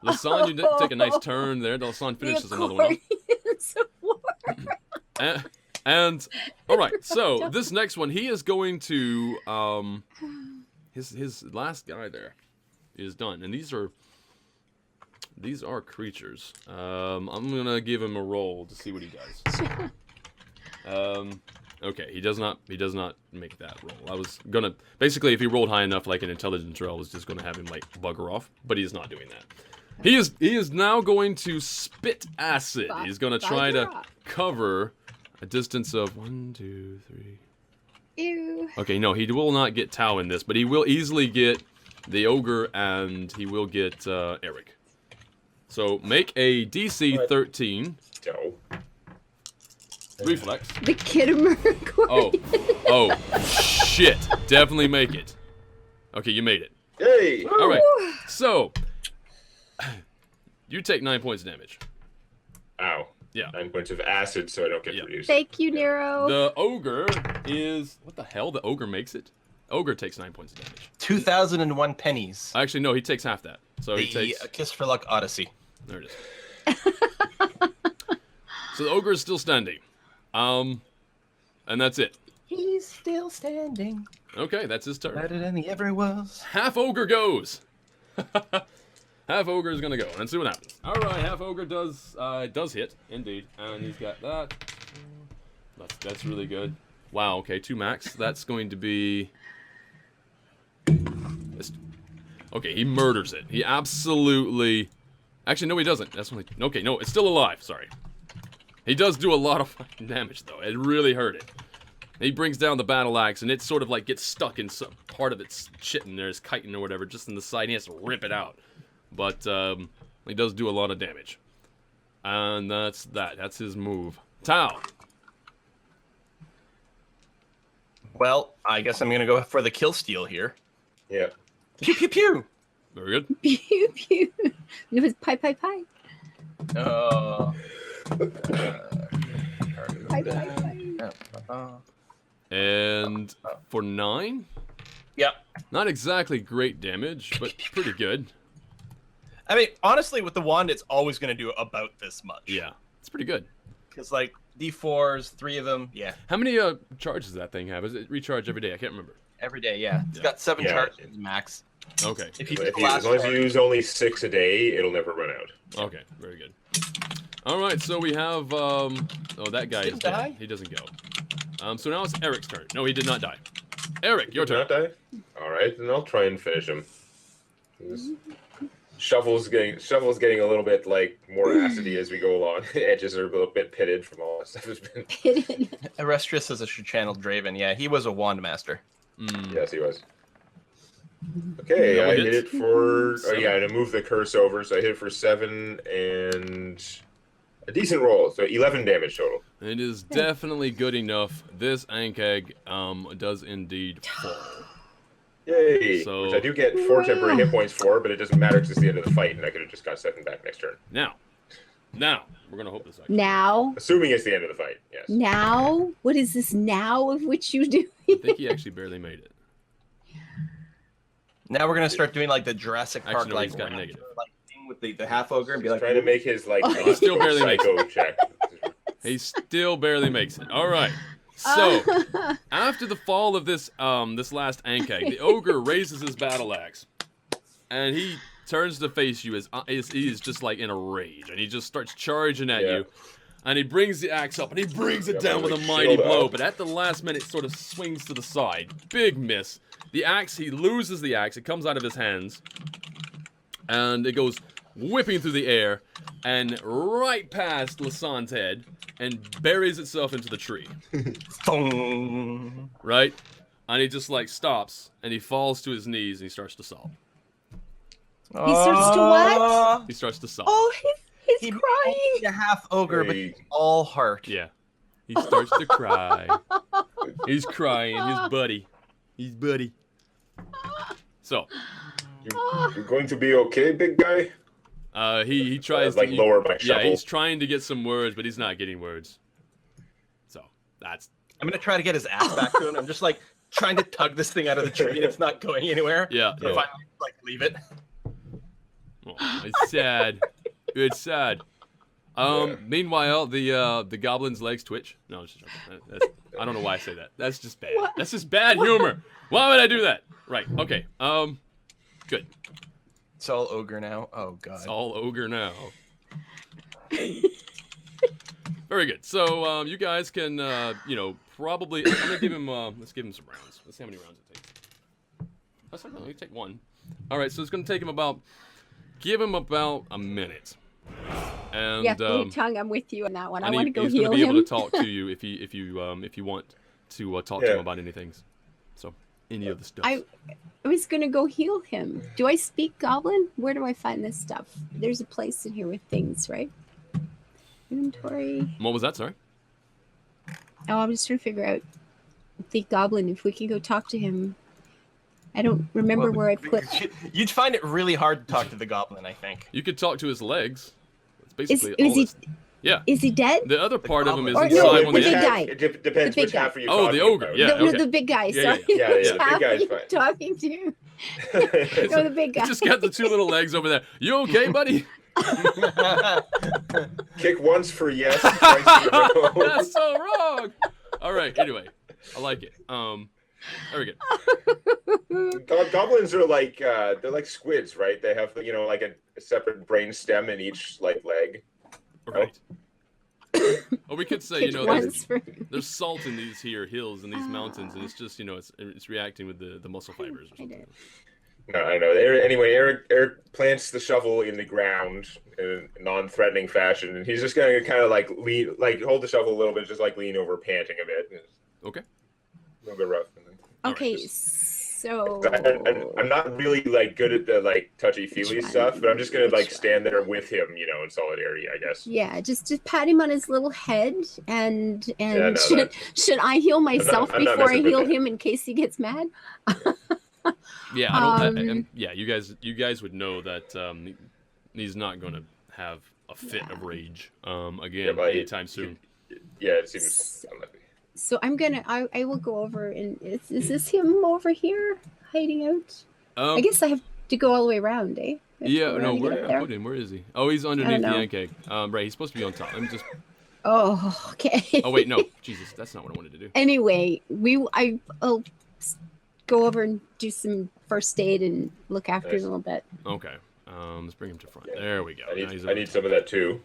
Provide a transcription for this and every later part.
Lasan, you did take a nice turn there. Lasan finishes another one off. And all right, so this next one, he is going to his last guy there is done, and these are creatures. I'm gonna give him a roll to see what he does. Okay, he does not make that roll. I was gonna basically, if he rolled high enough, like an intelligence roll, I was just gonna have him like bugger off, but he is not doing that. He is now going to spit acid. He's gonna try to cover a distance of 1, 2, 3. Ew. Okay, no, he will not get Tau in this, but he will easily get the ogre, and he will get Eric. So make a DC 13. No. Reflex. The Kittimer. Oh, shit! Definitely make it. Okay, you made it. Hey! All right. So you take 9 points of damage. Ow. Yeah. 9 points of acid, so I don't get reduced. Thank you, Nero. The ogre is what the hell? The ogre makes it. Ogre takes 9 points of damage. 2,001 pennies. Actually, no, he takes half that. So he takes. A Kiss for Luck Odyssey. There it is. So the ogre is still standing. And that's it. He's still standing. Okay, that's his turn. Better than he ever was. Half ogre goes. Half ogre is gonna go. Let's see what happens. All right, half ogre does hit indeed, and he's got that. That's really good. Wow. Okay, 2 max. That's going to be. Okay, he murders it. He absolutely. Actually, no, he doesn't. That's only. Okay, no, it's still alive. Sorry. He does do a lot of fucking damage though. It really hurt it. He brings down the battle axe, and it sort of like gets stuck in some part of its shit in there, his chitin or whatever, just in the side. He has to rip it out. But he does do a lot of damage. And that's that. That's his move. Tau. Well, I guess I'm gonna go for the kill steal here. Yeah. Pew pew pew. Very good. Pew pew. It was pie pie pie. Pie pie pie. And for 9? Yep. Not exactly great damage, but pretty good. I mean, honestly, with the wand, it's always going to do about this much. Yeah, it's pretty good. Because, like, D4s, 3 of them, yeah. How many charges does that thing have? Does it recharge every day? I can't remember. Every day, yeah. It's got 7 charges max. Okay. As long as you use only 6 a day, it'll never run out. Okay, very good. All right, so we have... oh, that guy is dead. He doesn't go. So now it's Eric's turn. No, he did not die. Eric, your turn. Not die? All right, then I'll try and finish him. Shovel's getting a little bit like more acidy as we go along. Edges are a little bit pitted from all that stuff has been. Pitted. Erestrius is a channeled Draven. Yeah, he was a wand master. Yes, he was. Okay, Double I hit. hit it for. 7. Oh yeah, to move the curse over, so I hit it for 7 and a decent roll, so 11 damage total. It is definitely good enough. This Ankeg does indeed fall. Yay! So- Which I do get 4 temporary hit points for, but it doesn't matter because it's the end of the fight, and I could have just got 7 back next turn. Now, we're gonna hope this. Now. Assuming it's the end of the fight, yes. Now. What is this now of which you do? I think he actually barely made it. Now we're going to start doing, like, the Jurassic Park, Actually, no, like, he's got raptor, negative. like, thing with the half-ogre and be like... Trying to make his, like, He still barely makes psycho check. He still barely makes it. All right. So after the fall of this this last Ankeg, the ogre raises his battle axe, and he turns to face you as he is just like in a rage, and he just starts charging at you. And he brings the axe up, and he brings it down with a mighty blow. But at the last minute, sort of swings to the side. Big miss. The axe, he loses the axe. It comes out of his hands, and it goes whipping through the air and right past Lasan's head and buries itself into the tree. Boom. Right? And he just like stops, and he falls to his knees, and he starts to sob. He starts to what? He starts to sob. Oh, he's He crying. a half ogre, but he's all heart. Yeah. He starts to cry. He's crying. His buddy. So, You're going to be okay, big guy? he tries like to lower my shovel. Yeah, he's trying to get some words, but he's not getting words. So that's. I'm gonna try to get his ass back to him. I'm just like trying to tug this thing out of the tree, and it's not going anywhere. Yeah. So Yeah. finally, like leave it. Oh, it's sad. It's sad. Meanwhile, the goblin's legs twitch. No, I'm just joking. I don't know why I say that. That's just bad. What? That's just bad humor. Why would I do that? Right. Okay. Good. It's all ogre now. Oh god. It's all ogre now. Very good. So you guys can, probably. I'm gonna give him. Let's give him some rounds. Let's see how many rounds it takes. That's not. You take one. All right. So it's gonna take him about. Give him about a minute. And Yeah, Blue Tongue, I'm with you on that one. I and want to go he's heal gonna be him. able to talk to you if you want to talk to him about anything. So any of the stuff. I was gonna go heal him. Do I speak Goblin? Where do I find this stuff? There's a place in here with things, right? Inventory. What was that? Sorry. Oh, I'm just trying to figure out the Goblin. If we can go talk to him. I don't remember where I put. You'd find it really hard to talk to the goblin, I think. You could talk to his legs. That's Is basically all. he? Yeah. Is he dead? The other part of him is Or inside no, one the of the big eggs. guy. It depends The big which half are you Oh, talking the ogre. about. Yeah. No, okay. the big guy. Yeah, Sorry. yeah. Which The big half guy's are you fine. talking to? No, the big guy. Just got the two little legs over there. You okay, buddy? Kick once for yes, twice for no. That's so wrong. All right. Anyway, I like it. Very good. Goblins are like they're like squids, right? They have like a separate brain stem in each like leg. Right. Or we could say, Kick once for- there's salt in these here hills and these mountains, and it's just, it's reacting with the muscle fibers or something. No, I know. Anyway, Eric plants the shovel in the ground in a non-threatening fashion, and he's just gonna kind of like lean, like hold the shovel a little bit, just like lean over, panting a bit. Okay. A little bit rough. Okay, Alright, so I'm not really like good at the like touchy-feely Which one? stuff, but I'm just gonna like Which stand there with him, in solidarity, I guess. yeah, just pat him on his little head, and Yeah, no, should I heal myself I'm not before I messing with heal that. him in case he gets mad? Yeah, I don't. Um, yeah, you guys would know that he's not going to have a fit of rage again but anytime soon. Yeah, it seems unlikely. So I will go over and is this him over here hiding out? I guess I have to go all the way around, eh? I have to Yeah, go no, around to get where up there. put him? Where is he? Oh, he's underneath the know. ant cake. Right, he's supposed to be on top. Let me just. Oh, okay. Oh wait, no, Jesus, that's not what I wanted to do. Anyway, I'll go over and do some first aid and look after him Nice. a little bit. Okay, let's bring him to front. There we go. I Now he's need some of that too.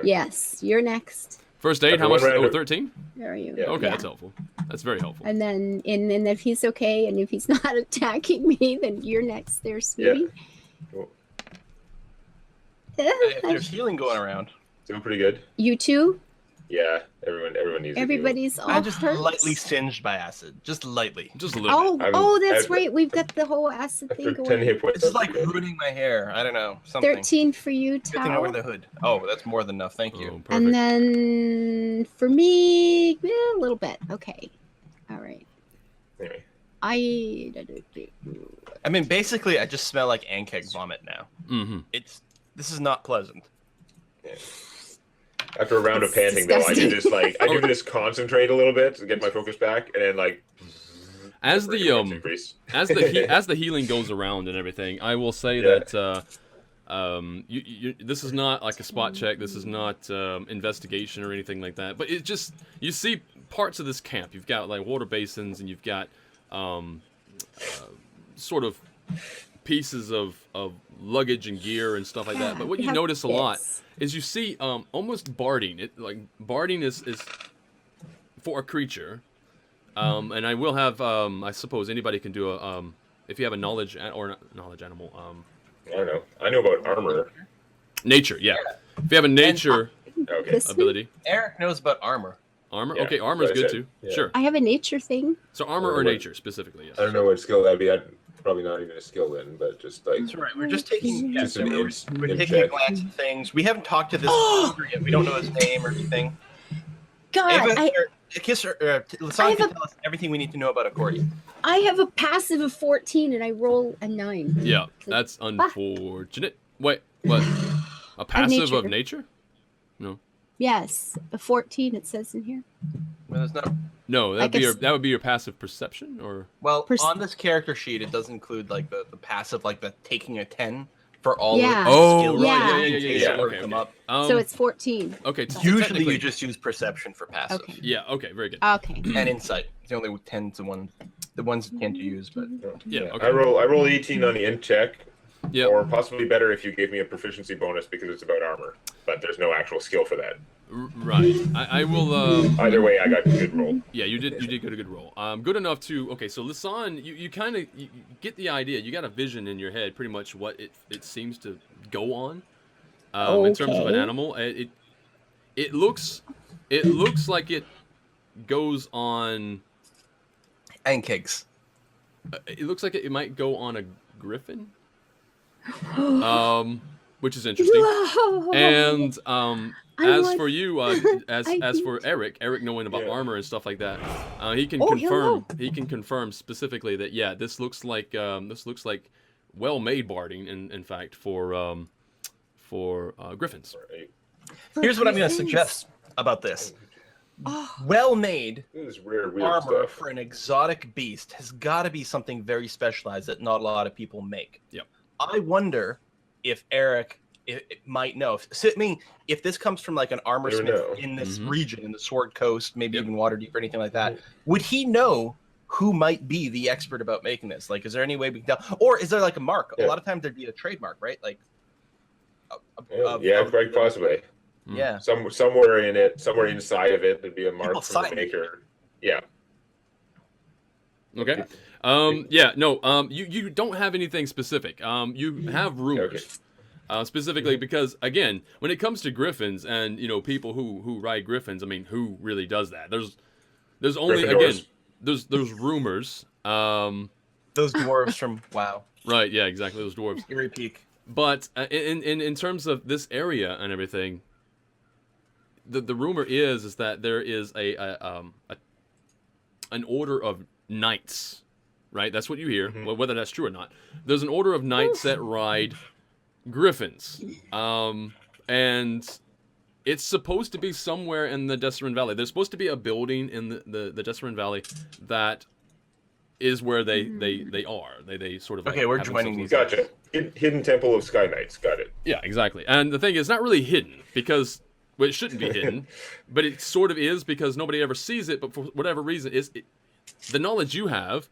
Yes, you're next. First aid. How Everyone much? round Oh, up. 13. There are you. Yeah. Okay, Yeah. that's helpful. That's very helpful. And then, and if he's okay, and if he's not attacking me, then you're next there, sweetie. Cool. If there's healing going around, Doing pretty good. You too? Yeah, everyone needs. Everybody's all I'm just hurt. lightly singed by acid. Just lightly. Just a little bit. Oh, that's I've- right. We've got the whole acid thing After 10 going. hit points. It's like ruining my hair. I don't know. Something. 13 for you, Good thing over Tao. the hood. Oh, that's more than enough. Thank you. Oh, perfect. And then for me, a little bit. Okay. All right. Anyway, I mean, basically, I just smell like Ankeg vomit now. Mm-hmm. This is not pleasant. yeah. After a round of It's panting, though, I disgusting. do just I do just concentrate a little bit to get my focus back, and then like. As the increase. as the healing goes around and everything, I will say Yeah. that this is not like a spot check. This is not investigation or anything like that. But it just you see parts of this camp. You've got like water basins, and you've got sort of pieces of luggage and gear and stuff like that. But what we you have notice a lot bits. is you see almost barding. Barding is for a creature. And I will have, I suppose anybody can do a, if you have a knowledge animal, I don't know. I know about armor. nature, yeah. If you have a nature Okay. This one? ability, Eric knows about armor. armor, Yeah, okay, armor is that's good it. too. Yeah. Sure. I have a nature thing. So armor or What- nature specifically, yes. I don't know what skill that'd be. I'd probably not even a skill then, but just like. That's right. We're just taking. Yeah, Just so an we're ins- we're in taking a check. glance at things. We haven't talked to this ogre yet. We don't know his name or anything. God, Ava, Lasan have can tell us everything we need to know about Accordion. I have a passive of 14 and I roll a 9. Yeah, that's unfortunate. Wait, what? A passive of nature? No. Yes, a 14 it says in here. Well, there's not. No, I guess- that would be your passive perception, or Well, Pers- on this character sheet, it does include like the passive, like the taking a 10 for all Yeah. of the Oh, skills. right. Yeah, in yeah, case yeah. it would Okay, come okay. up. So it's 14. okay. Usually technically- you just use perception for passive. Okay. Yeah. Okay. Very good. Okay. And insight. The only the ones you tend to use, but Yeah. Okay. I roll 18 on the int check, Yeah. or possibly better if you gave me a proficiency bonus because it's about armor, but there's no actual skill for that. Right. I will. Either way, I got a good roll. Yeah, you did get a good roll. Good enough to. Okay, so Lisan, you kind of you get the idea. You got a vision in your head, pretty much what it seems to go on. In terms of an Okay. animal, it looks like it goes on. and cakes. It looks like it might go on a griffin. Which is interesting. Whoa. And I as want- for you, as I for Eric knowing about Yeah. armor and stuff like that, he can Oh, confirm. hello. He can confirm specifically that this looks like well-made barding. In fact, for griffins. Here's what I'm going to suggest about this. Oh, Well-made This is weird armor stuff. for an exotic beast has got to be something very specialized that not a lot of people make. Yep. I wonder if Eric it might know. If this comes from like an armor Never smith know. in this Mhm. region, in the Sword Coast, maybe Yep. even Waterdeep or anything like that, would he know who might be the expert about making this? Like, is there any way we can tell? Or is there like a mark? Yeah. A lot of times there'd be a trademark, right? Like, Yeah, quite possibly. Yeah. Somewhere in it, somewhere inside of it, there'd be a mark People from sign the it. maker. Yeah. Okay. You don't have anything specific. You have rumors. Specifically because, again, when it comes to griffins and, people who ride griffins, I mean, who really does that? There's only, Gryffindors. again, there's rumors. Those dwarves from WoW. Right, yeah, exactly, those dwarves. Eerie Peak. But in terms of this area and everything, the rumor is that there is an order of knights, right? That's what you hear. Mhm. Well, whether that's true or not, there's an order of knights that ride griffins, and it's supposed to be somewhere in the Desserin Valley. There's supposed to be a building in the Desserin Valley that is where they are. They sort of Okay, we're have joining themselves- these. Gotcha. Hidden Temple of Sky Knights. Got it. Yeah, exactly. And the thing is, not really hidden because it shouldn't be hidden, but it sort of is because nobody ever sees it. But for whatever reason, the knowledge you have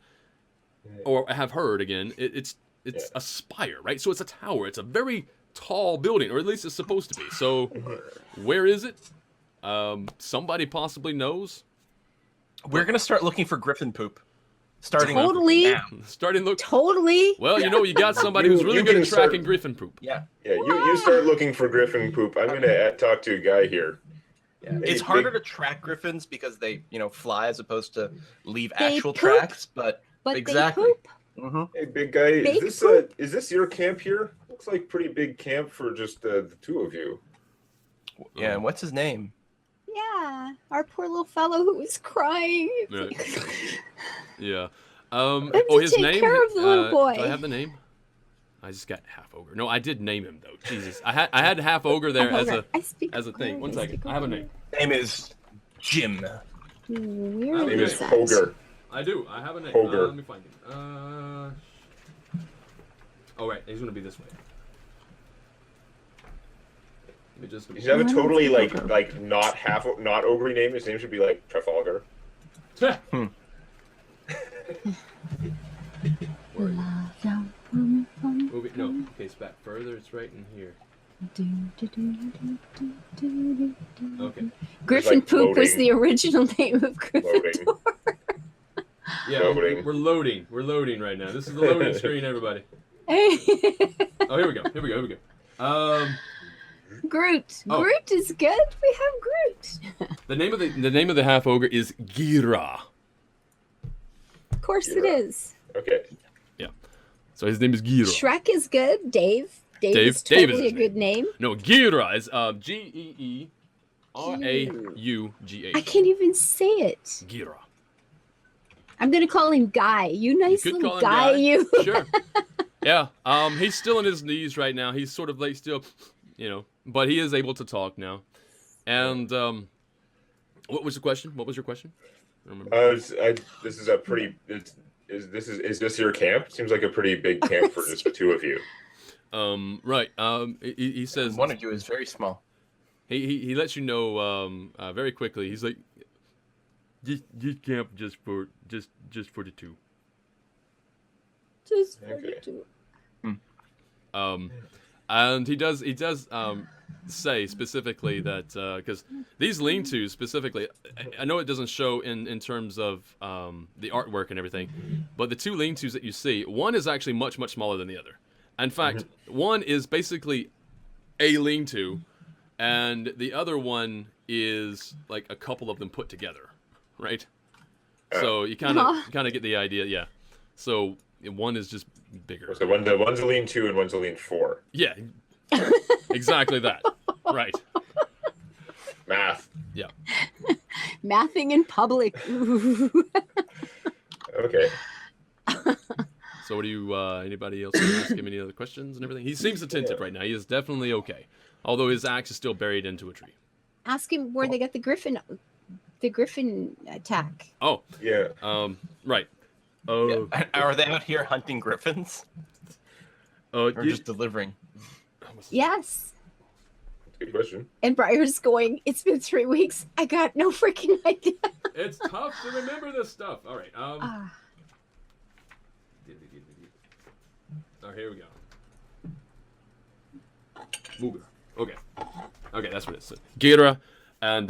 or have heard again. It's a spire, right? So it's a tower. It's a very tall building, or at least it's supposed to be. So where is it? Somebody possibly knows. We're gonna start looking for griffin poop. Starting Totally. now. Starting look. Totally. Well, you got somebody who's really You good can at tracking start- griffin poop. Yeah. Yeah, you start looking for griffin poop. I'm gonna talk to a guy here. Yeah. Hey, It's harder big- to track griffins because they, fly as opposed to leave They actual poop. tracks, but But exactly. they poop. Mhm. Hey, big guy, Big is this your camp here? Looks like pretty big camp for just the two of you. Yeah, and what's his name? Yeah, our poor little fellow who was crying. Right. Yeah. have to His take name. care of the little boy. Do I have the name? I just got half ogre. No, I did name him though. Jesus, I had half ogre there as a I speak as a thing. Ogre, One I second. speak I have a Ogre. name. Name is Jim. Where His name is that? Hoger. I do. I have a name. Ogre. Let me find him. Oh right, he's gonna be this way. Let me just. You should have a Why not totally say like Hoger? not ogre name. His name should be like Trafalgar. Where are you? Love down from- Move it. No. Okay, it's back further. It's right in here. Okay. Griffin like Poop was floating. the original name of Loading. Gryffindor. Yeah, Loading. we're loading. We're loading right now. This is the loading screen, everybody. Oh, here we go. Here we go. Groot. Oh. Groot is good. We have Groot. The name of the half ogre is Gira. Of course it Yeah. is. Okay. So his name is Gira. Shrek is good. Dave. Dave Dave- is Dave is totally his a good name. No, Gira is Geeraughh. I can't even say it. Gira. I'm gonna call him Guy. You nice could little call him guy, Guy. you. Sure. Yeah. He's still on his knees right now. He's sort of like still, but he is able to talk now. And what was the question? What was your question? I don't remember. This is a pretty. Is this your camp? Seems like a pretty big camp for just the two of you. Right. He says One of you is very small. he lets you know very quickly. He's like, just camp just for the two. Just Okay. 42. And he does say specifically that because these lean-tos specifically, I know it doesn't show in terms of the artwork and everything, but the two lean-tos that you see, one is actually much smaller than the other. In fact, one is basically a lean-to, and the other one is like a couple of them put together, right? So you kind of get the idea, yeah. So one is just bigger. So one's a lean 2 and one's a lean 4. Yeah, exactly that. Right. Math. Yeah. Mathing in public. Ooh. Okay. So what do you? Anybody else want to ask him any other questions and everything? He seems attentive right now. He is definitely okay, although his axe is still buried into a tree. Ask him where they got the griffin attack. Oh, Yeah. right. Yeah. Are they out here hunting griffins? Or just delivering? Yes. Good question. And Briar's going, it's been 3 weeks. I got no freaking idea. It's tough to remember this stuff. All right. Oh, here we go. Mugra. Okay. Okay, that's what it said. Gira, and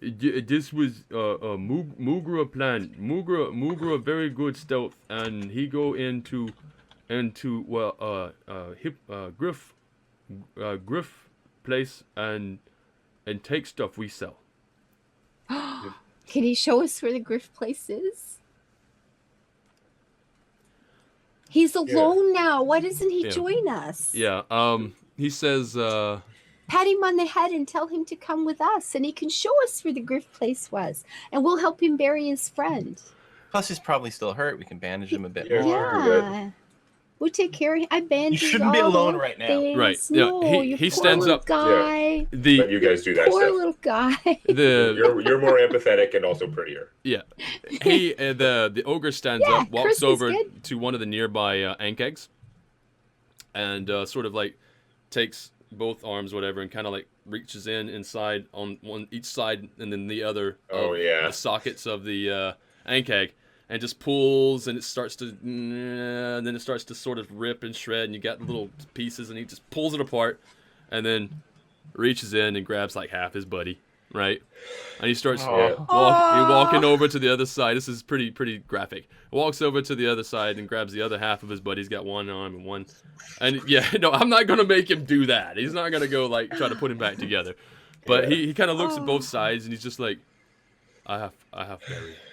this was Mugra plan. Mugra very good stealth, and he go into Griff place and take stuff we sell. Can he show us where the Griff place is? He's alone now. Why doesn't he join us? Yeah. He says. Pat him on the head and tell him to come with us, and he can show us where the Griff place was, and we'll help him bury his friend. Plus, he's probably still hurt. We can bandage him a bit Yeah. more. Yeah. We'll take care of him. I bandaged You shouldn't be all alone those right now. things. Right. Yeah, No, he you poor stands little up. guy. Let The you guys do that Poor stuff. little guy. You're more empathetic and also prettier. Yeah, he the ogre stands Yeah, up, walks Chris is over good. to one of the nearby ank eggs, and sort of like takes both arms, whatever, and kind of like reaches inside on one each side, and then the other. Oh, of yeah. The sockets of the ank egg, and just pulls, and it starts to, and then it starts to sort of rip and shred, and you got little pieces, and he just pulls it apart, and then reaches in and grabs like half his buddy. Right, and he starts walking over to the other side. This is pretty graphic. Walks over to the other side and grabs the other half of his buddy. He's got one arm and one, and yeah, no, I'm not gonna make him do that. He's not gonna go like try to put him back together. But he kind of looks at both sides and he's just like, I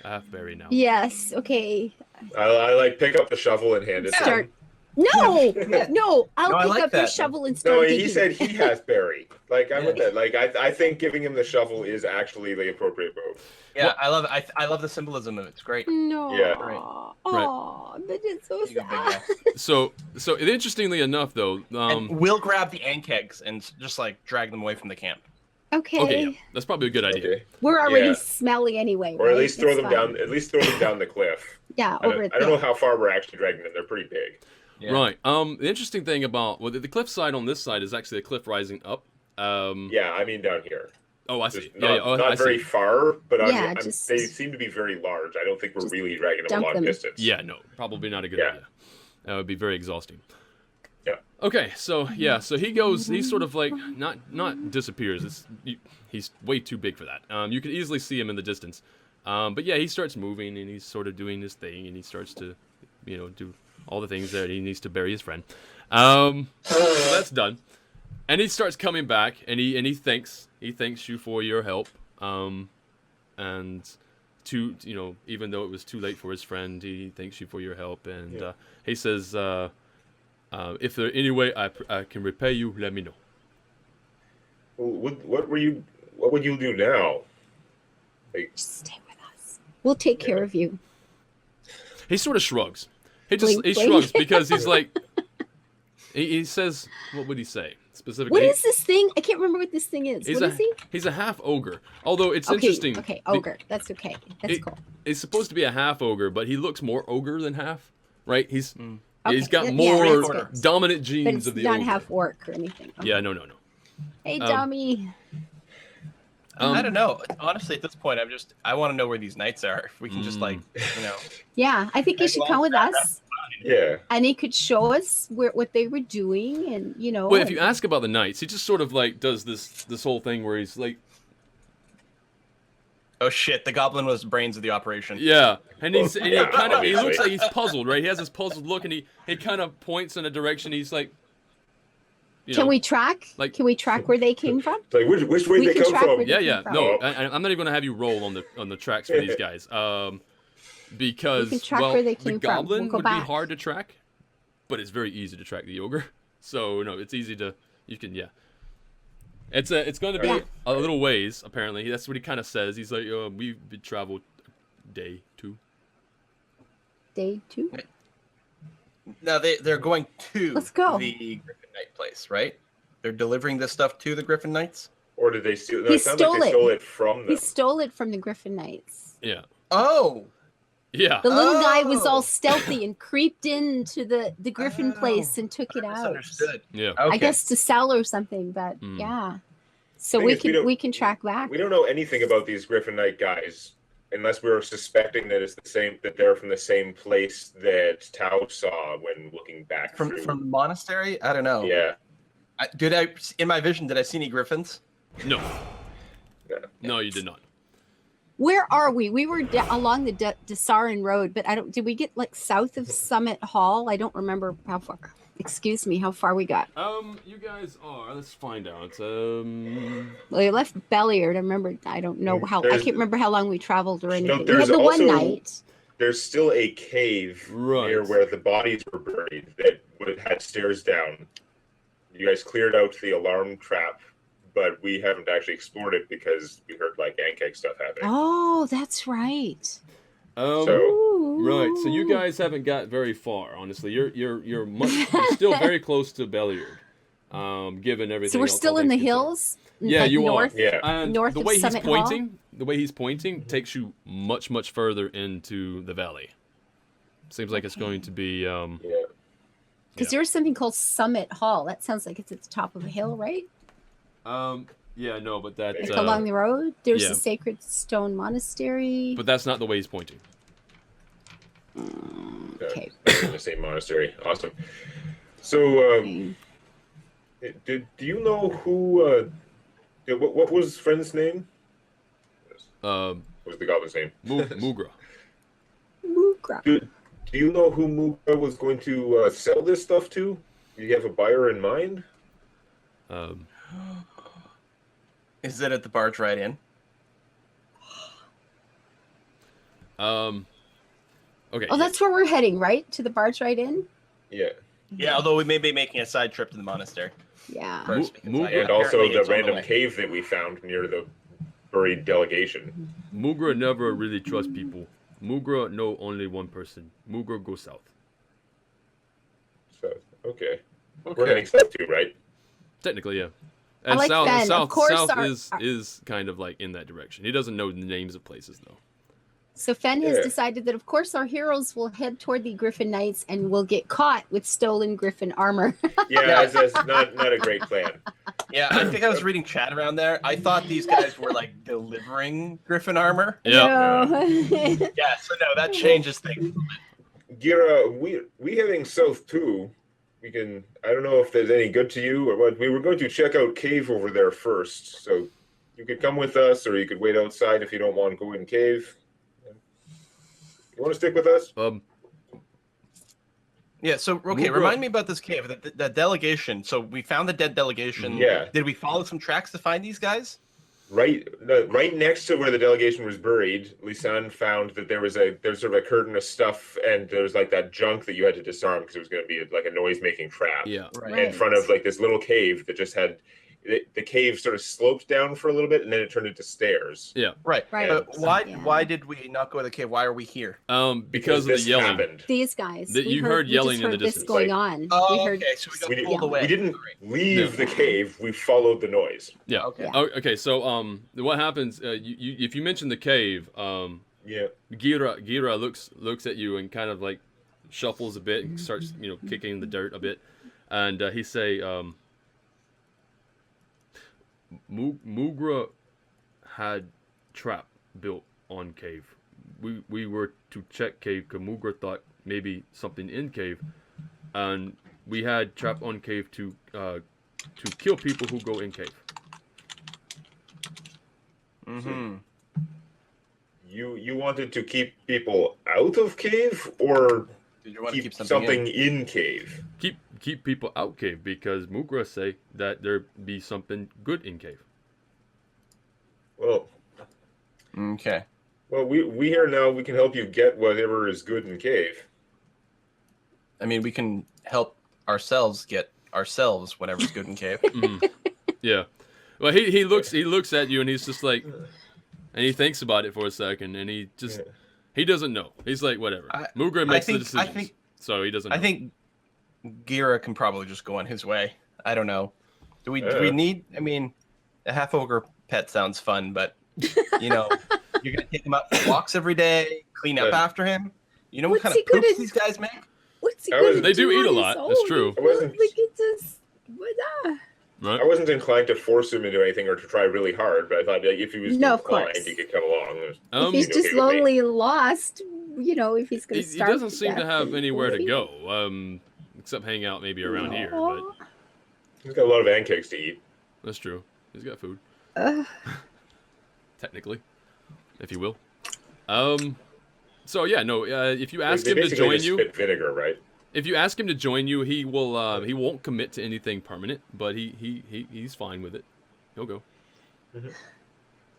have berry now. Yes. Okay. I like pick up the shovel and hand it to Start. him. No. No. I'll No, I pick like up your that. shovel and start No, digging. he said he has berry. Like I'm with that. Like I think giving him the shovel is actually the appropriate move. Yeah, I love the symbolism of it. It's great. No. Yeah. Right. Oh, but it's so You go, big sad. guy. So interestingly enough though, And we'll grab the ankegs and just like drag them away from the camp. Okay. okay, yeah, that's probably a good idea. Okay. We're already Yeah. smelly anyway. Or at right? least throw It's them fine. down. At least throw them down the cliff. Yeah, I over don't know there. how far we're actually dragging them. They're pretty big. Yeah. Right. The interesting thing about the cliff side on this side is actually a cliff rising up. Yeah, I mean down here. Oh, I Just see. not, Oh, I not very see. far, but Yeah, just- they seem to be very large. I don't think we're just really dragging them a dump long them. distance. Yeah, no, probably not a good Yeah. idea. That would be very exhausting. Yeah. Okay, so yeah, so he goes. He sort of like not disappears. He's way too big for that. You can easily see him in the distance. But yeah, he starts moving and he's sort of doing his thing and he starts to, do all the things that he needs to bury his friend. So that's done. And he starts coming back and he thanks you for your help. And even though it was too late for his friend, he thanks you for your help. And he says, if there any way I can repay you, let me know. Well, what would you do now? Like, Just stay with us. We'll take care of you. He sort of shrugs. He Blink, blink. shrugs because he's like, he says, what would he say specifically? What is this thing? I can't remember what this thing is. What is he? He's a half ogre. Although it's Okay, interesting. okay, ogre. That's okay. That's cool. It's supposed to be a half ogre, but he looks more ogre than half, right? He's got yeah, more that's good. dominant But genes it's of the not ogre. half orc or anything. Okay. Yeah, no. Hey, dummy. I don't know. Honestly, at this point, I want to know where these knights are. If we can just Yeah, I think he should come with us, Yeah. and he could show us what they were doing, and Well, if you ask about the knights, he just sort of like does this whole thing where he's like, oh shit, the goblin was the brains of the operation. yeah, and he Yeah, kind of he looks obviously. like he's puzzled, right? He has this puzzled look, and he kind of points in a direction. He's like, can we track? like- Can we track where they came from? Like which way We they can come track from? where they- Yeah. from? No, Oh. I'm not even gonna have you roll on the tracks for these guys. Because We can track well, where they the came from. goblin We'll go would be back. hard to track, but it's very easy to track the ogre. So no, it's easy to It's going to be Yeah. a little ways apparently. That's what he kind of says. He's like, we've traveled day 2. Day 2. Now they're going to Let's go. the Griffin Knight place, right? They're delivering this stuff to the Griffin Knights. Or did they steal? No, He it sounds stole like they it. stole it from He them. stole it from the Griffin Knights. Yeah. Oh, Yeah. The little guy was Oh. all stealthy and creeped into the Griffin place and took it I out. misunderstood. Yeah. Okay. I guess to sell or something, but yeah. So Thing we is, we can don't- we can track back. We don't know anything about these Griffin Knight guys unless we were suspecting that it's the same, that they're from the same place that Tao saw when looking back from through. the monastery. I don't know. Yeah. Did I in my vision? Did I see any griffins? No. Yeah. No, you did not. Where are we? We were along the Desarin Road, but I don't. Did we get like south of Summit Hall? I don't remember how far. Excuse me, how far we got? You guys are. Let's find out. Well, we left Belliard. I remember. I don't know how. I There's- can't remember how long we traveled or anything. We there's had the one also- night. There's still a cave Right. near where the bodies were buried that had stairs down. You guys cleared out the alarm trap, but we haven't actually explored it because we heard like Ankeg stuff happening. Oh, that's right. So Right. So you guys haven't got very far. Honestly, you're still very close to Belliard. Given everything. So we're else, still all in the things considered. hills. Yeah, like you north? are. yeah. And North the of way he's Summit Hall? pointing takes you much further into the valley. Seems like it's going to be Yeah. Because Yeah. there's something called Summit Hall. That sounds like it's at the top of a hill, right? yeah, no, but that Like along the road. There's yeah. the Sacred Stone Monastery. but that's not the way he's pointing. Okay. In the same monastery. Awesome. So, do you know who? What was friend's name? What was the goblin's name? Mugra. Moogra. Do you know who Muga was going to sell this stuff to? Do you have a buyer in mind? Is it at the barge ride in? Okay. Oh, that's where we're heading, right? To the barge ride in? Yeah. Yeah, although we may be making a side trip to the monastery Yeah. first. because Mu- I- And also apparently the it's on random way. cave that we found near the buried delegation. Mugra never really trusts people. Mugra know only one person. Mugra go south. So, okay. We're Okay. heading south too, right? Technically, yeah. I And like south, Ben. Of south, course south our- is kind of like in that direction. He doesn't know the names of places though. So Fen has Yeah. decided that, of course, our heroes will head toward the Griffin Knights and will get caught with stolen Griffin armor. Yeah, that's not a great plan. Yeah, I think I was reading chat around there. I thought these guys were like delivering Griffin armor. Yeah. No. Yeah, so no, that changes things. Gira, we heading south too. We can. I don't know if there's any good to you or what. We were going to check out cave over there first, so you could come with us, or you could wait outside if you don't want to go in cave. You want to stick with us? Yeah, so okay, Mugra- remind me about this cave, the delegation. So we found the dead delegation. Yeah. Did we follow some tracks to find these guys? Right next to where the delegation was buried, Lisanne found that there's sort of a curtain of stuff, and there was like that junk that you had to disarm because it was going to be like a noise-making trap. Yeah. Right. In front of like this little cave that just had the cave sort of sloped down for a little bit, and then it turned into stairs. Yeah. Right. Right. But why Yeah. why did we not go to the cave? Why are we here? Because of the this yelling. happened. These guys. That We you heard we yelling just in the heard this distance. going Like- on. Oh, we heard okay, so we got We, pulled away. we didn't leave the cave. We followed the noise. Yeah. Okay. Yeah. Oh, okay. So what happens? You if you mention the cave, Yeah. Gira looks at you and kind of like shuffles a bit and starts, kicking the dirt a bit, and he say, Mugra had trap built on cave. We were to check cave because Mugra thought maybe something in cave, and we had trap on cave to kill people who go in cave. Mm-hmm. You wanted to keep people out of cave, or Did you want to keep keep something in cave? Keep people out cave because Mugra say that there be something good in cave. Well, Okay. well, we here now. We can help you get whatever is good in cave. I mean, we can help ourselves get ourselves whatever's good in cave. Yeah. Well, he looks at you and he's just like, and he thinks about it for a second and he doesn't know. He's like, whatever. Mugra makes the decisions, so he doesn't know. I think Gira can probably just go on his way. I don't know. Do we need? I mean, a half ogre pet sounds fun, but you're gonna take him out for walks every day, clean up after him. You know what kind of poops these guys make? What's he gonna They do eat a on lot. his It's own? true. I wasn't- Like, it's just, Right? I wasn't inclined to force him into anything or to try really hard, but I thought if he was No, of inclined, course. he could come along. if he's okay just with me. lonely and lost, if he's He gonna start. doesn't seem to have anywhere to go, except hang out maybe around here. But He's got a lot of pancakes to eat. that's true. He's got food, Uh, technically, if you will. So yeah, no. If you ask They him to basically join just you, spit vinegar, right? if you ask him to join you, he will. He won't commit to anything permanent, but he's fine with it. He'll go.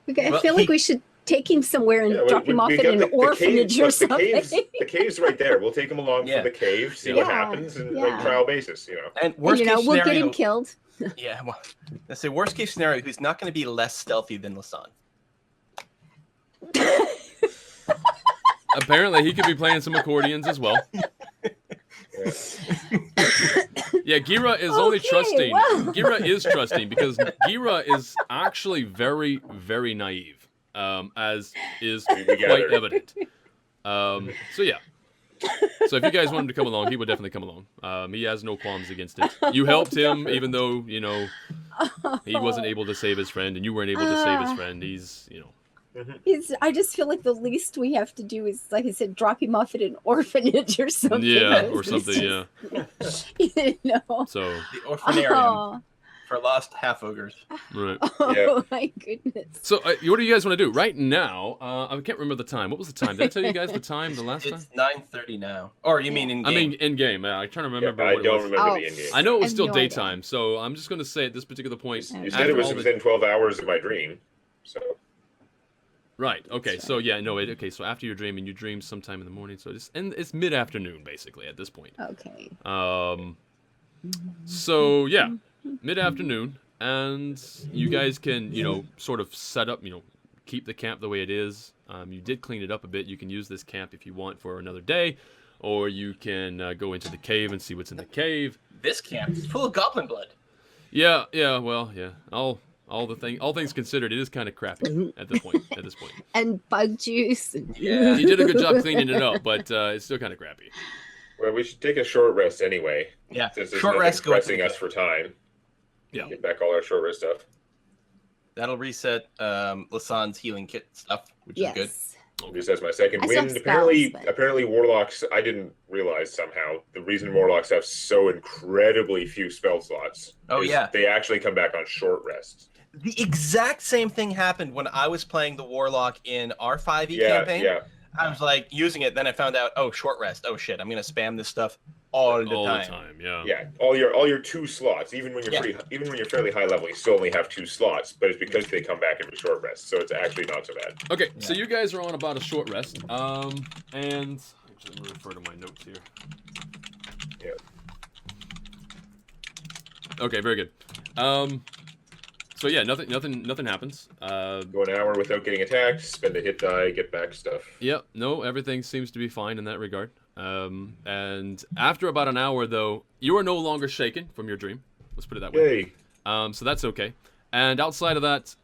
okay, I Well, feel like we should take him somewhere and Yeah, drop him off we at got an the orphanage cave, or look, something. the cave's right there. We'll take him along Yeah. for the cave, see Yeah, what happens, and like yeah. trial basis, And And, worst case we'll scenario, get him killed. yeah. Well, let's say worst case scenario, he's not going to be less stealthy than Lasan. Apparently, he could be playing some accordions as well. Yeah. Yeah, Gira is only Okay, trusting. well. Gira is trusting because Gira is actually very, very naive, as is We quite gathered. evident. So yeah. So if you guys want him to come along, he would definitely come along. He has no qualms against it. You helped him, even though he wasn't able to save his friend, and you weren't able to save his friend. He's I just feel like the least we have to do is, like I said, drop him off at an orphanage or something. yeah, It's or something. Yeah. just- So The orphanarium Oh, for lost half ogres. right. oh my goodness. So what do you guys want to do right now? I can't remember the time. What was the time? Did I tell you guys the time the last time? It's 9:30 now. Or you mean in game? I mean, in game. I'm trying to remember I what it don't was. remember Oh. the end game. I know it was I have still no idea. daytime, so I'm just going to say at this particular point. You said after it was all the- within 12 hours of my dream, so Right. Okay. So yeah. No. Okay. So after your dream, and you dreamed sometime in the morning. So it's mid-afternoon basically at this point. Okay. So yeah, mid-afternoon, and you guys can sort of set up keep the camp the way it is. You did clean it up a bit. You can use this camp if you want for another day, or you can go into the cave and see what's in the cave. This camp is full of goblin blood. Yeah. Yeah. Well. Yeah. All things considered, it is kind of crappy at this point. And bug juice. And... Yeah. You did a good job cleaning it up, but it's still kind of crappy. well, we should take a short rest anyway. Yeah. Since there's Short nothing rest going pressing us for time. Yeah. Get back all our short rest stuff. That'll reset Lasan's healing kit stuff, which is good. Yes. Just as my second I still wind. have Apparently, spells, but- apparently warlocks. I didn't realize somehow the reason warlocks have so incredibly few spell slots. Oh, is yeah. they actually come back on short rest. The exact same thing happened when I was playing the warlock in our 5e Yeah, campaign. yeah. I was like using it, then I found out, oh, short rest. Oh shit, I'm gonna spam this stuff all the All time. the time. Yeah. Yeah, all your 2 slots. Even when you're even when you're fairly high level, you still only have 2 slots. But it's because they come back every short rest, so it's actually not so bad. Okay, so you guys are on about a short rest. And actually, let me refer to my notes here. Yeah. Okay, very good. So yeah, nothing happens. Go an hour without getting attacked, spend a hit die, get back stuff. Yep, no, everything seems to be fine in that regard. And after about an hour, though, you are no longer shaken from your dream. Let's put it that way. Yay! So that's okay. And outside of that,